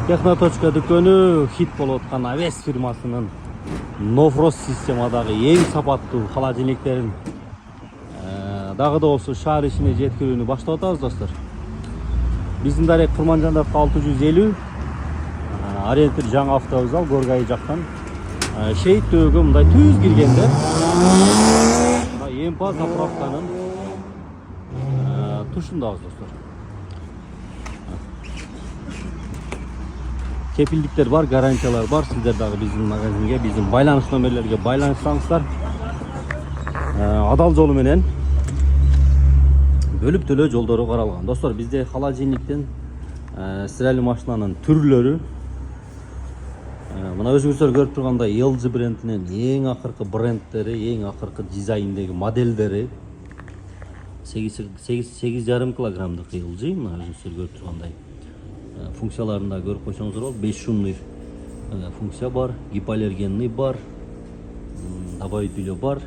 Техноточка дүкөнү хит болуп аткан Авес фирмасынын Нофрост системадагы эң сапаттуу холодильниктерин дагы да болсо шаар ичине жеткирүүнү баштап атабыз достор. Биздин дарек Курманжандап 650, ориентир жаңы автовокзал Горгай жактан шейит төөгө мындай түз киргенде эмпа заправканын тушундабыз достор. Кепилдиктер бар, гарантиялар бар. Сиздер дагы биздин магазинге, биздин байланыш номерлерге байланышсаңыздар, адал жолу менен бөлүп төлөө жолдору каралган. Достор, бизде холодильниктин стиральный машинанын түрлөрү, мына өзүңүздөр көрүп тургандай LG брендинин эң акыркы брендтери, эң акыркы дизайндеги модельдери 8,5 килограммдык LG, мына өзүңүздөр көрүп тургандай функцияларында көрүп койсоңуздар болот. 5 шумный функция бар, гипоаллергенный бар, добавить белье бар.